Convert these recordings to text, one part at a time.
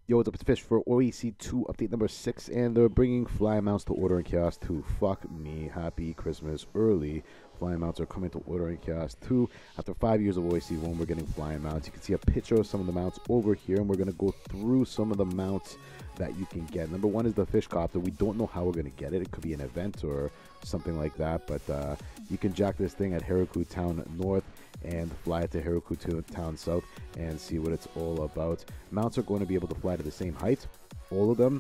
Yo, what's up? It's Fish for OEC 2 update number 6, and they're bringing fly mounts to Order in Chaos 2. Fuck me. Happy Christmas early. Flying mounts are coming to Order in Chaos 2. After 5 years of OEC 1, we're getting flying mounts. You can see a picture of some of the mounts over here, and we're going to go through some of the mounts that you can get. Number one is the fish copter. We don't know how we're going to get it. It could be an event or something like that, but you can jack this thing at Hiraku Town North and fly it to Hiraku Town South and see what it's all about. Mounts are going to be able to fly to the same height, all of them,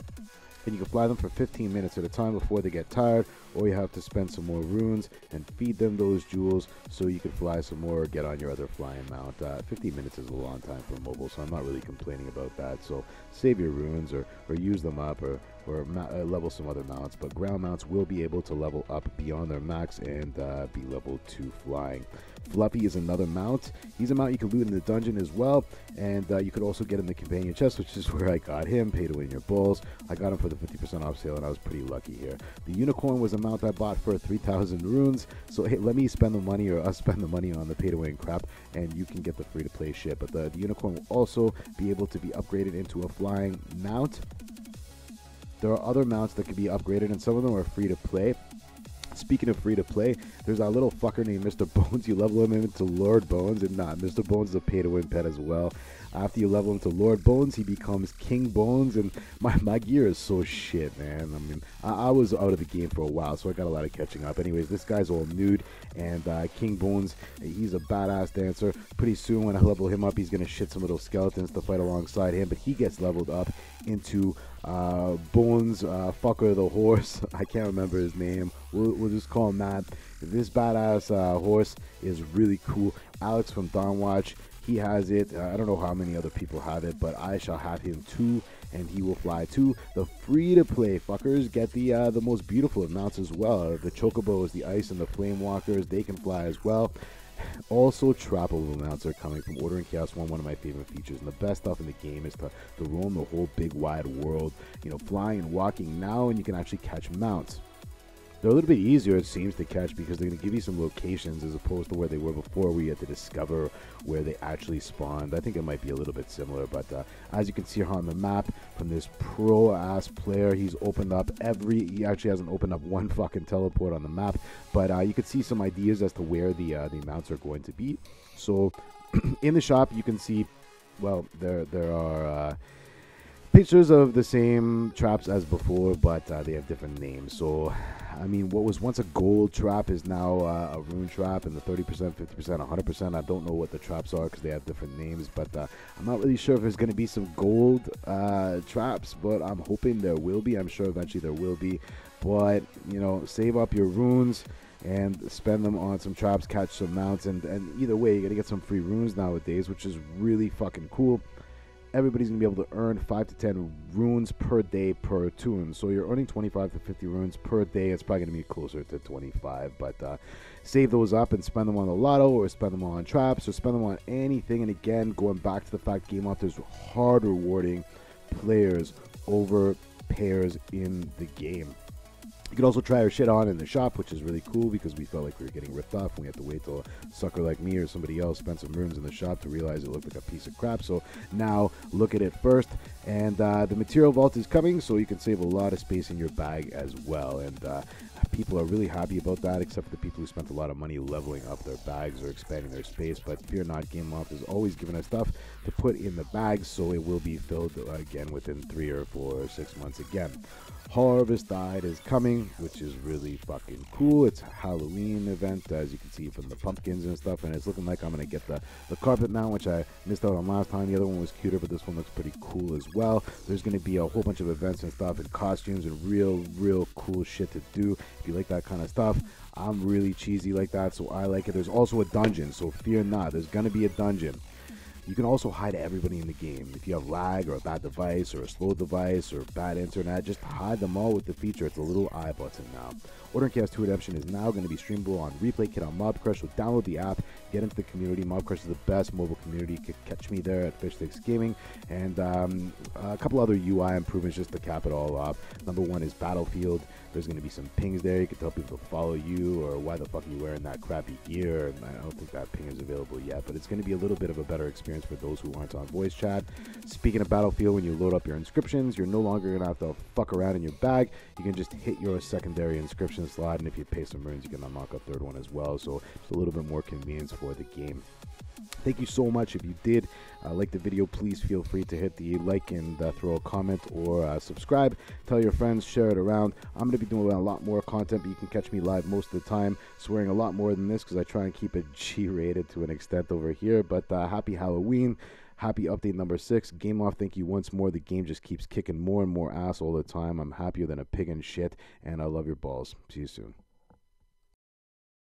and you can fly them for 15 minutes at a time before they get tired, or you have to spend some more runes and feed them those jewels so you can fly some more or get on your other flying mount. 15 minutes is a long time for mobile, so I'm not really complaining about that. So save your runes or use them up or level some other mounts, but ground mounts will be able to level up beyond their max and be level 2 flying. Fluffy is another mount. He's a mount you can loot in the dungeon as well, and you could also get in the companion chest, which is where I got him. Pay to win your balls. I got him for the 50% off sale, and I was pretty lucky here. The unicorn was a mount I bought for 3,000 runes, so hey, let me spend the money or us spend the money on the pay to win crap, and you can get the free to play shit. But the unicorn will also be able to be upgraded into a flying mount. There are other mounts that can be upgraded, and some of them are free to play. Speaking of free to play, there's that little fucker named Mr. Bones. You level him into Lord Bones, and Mr. Bones is a pay to win pet as well. After you level him to Lord Bones, he becomes King Bones, and my gear is so shit, man. I mean, I was out of the game for a while, so I got a lot of catching up. Anyways, this guy's all nude, and King Bones, he's a badass dancer. Pretty soon, when I level him up, he's gonna shit some little skeletons to fight alongside him, but he gets leveled up into Bones, fucker the horse. I can't remember his name. We'll just call him that. This badass horse is really cool. Alex from Dawnwatch, he has it. I don't know how many other people have it, but I shall have him too, and he will fly too. The free-to-play fuckers get the most beautiful of mounts as well. The chocobos, the ice, and the flame walkers, they can fly as well. Also, trappable mounts are coming from Order in Chaos 1, one of my favorite features. And the best stuff in the game is to roam the whole big wide world, you know, flying and walking now, and you can actually catch mounts. They're a little bit easier, it seems, to catch because they're going to give you some locations as opposed to where they were before, where you had to discover where they actually spawned. I think it might be a little bit similar, but as you can see here on the map, from this pro-ass player, he actually hasn't opened up one fucking teleport on the map, but you can see some ideas as to where the mounts are going to be. So, in the shop, you can see, well, there are pictures of the same traps as before, but they have different names. So, I mean, what was once a gold trap is now a rune trap, and the 30%, 50%, 100%. I don't know what the traps are because they have different names, but I'm not really sure if there's going to be some gold traps, but I'm hoping there will be. I'm sure eventually there will be, but, you know, save up your runes and spend them on some traps, catch some mounts, and either way, you're going to get some free runes nowadays, which is really fucking cool. Everybody's going to be able to earn 5 to 10 runes per day per tune. So you're earning 25 to 50 runes per day. It's probably going to be closer to 25. But save those up and spend them on the lotto, or spend them on traps, or spend them on anything. And again, going back to the fact Game Loft is hard rewarding players over pairs in the game. You can also try our shit on in the shop, which is really cool because we felt like we were getting ripped off and we had to wait till a sucker like me or somebody else spent some runes in the shop to realize it looked like a piece of crap. So now look at it first, and the material vault is coming, so you can save a lot of space in your bag as well. And people are really happy about that, except for the people who spent a lot of money leveling up their bags or expanding their space. But fear not, Game Loft is always giving us stuff to put in the bags, so it will be filled again within 3 or 4 or 6 months again. Harvest Tide is coming, which is really fucking cool. It's a Halloween event, as you can see from the pumpkins and stuff, and it's looking like I'm going to get the carpet mount, which I missed out on last time. The other one was cuter, but this one looks pretty cool as well. There's going to be a whole bunch of events and stuff and costumes and real cool shit to do. If you like that kind of stuff, I'm really cheesy like that, so I like it. There's also a dungeon, so fear not. There's going to be a dungeon. You can also hide everybody in the game. If you have lag or a bad device or a slow device or bad internet, just hide them all with the feature. It's a little I button now. Order in Chaos 2 Redemption is now going to be streamable on Replay Kit on mobcrush, so download the app, get into the community. Mobcrush is the best mobile community. You can catch me there at Fishsticks Gaming, and a couple other UI improvements just to cap it all off. Number one is Battlefield. There's going to be some pings there. You can tell people to follow you, or why the fuck are you wearing that crappy gear. And I don't think that ping is available yet, but it's going to be a little bit of a better experience experience for those who aren't on voice chat. Speaking of Battlefield, when you load up your inscriptions, you're no longer going to have to fuck around in your bag. You can just hit your secondary inscription slot, and if you pay some runes, you can unlock a third one as well. So it's a little bit more convenience for the game. Thank you so much. If you did like the video, please feel free to hit the like and throw a comment or subscribe. Tell your friends, share it around. I'm going to be doing a lot more content, but you can catch me live most of the time, swearing a lot more than this because I try and keep it G-rated to an extent over here. But happy Halloween. Happy update number 6. Game off, thank you once more. The game just keeps kicking more and more ass all the time. I'm happier than a pig in shit, and I love your balls. See you soon.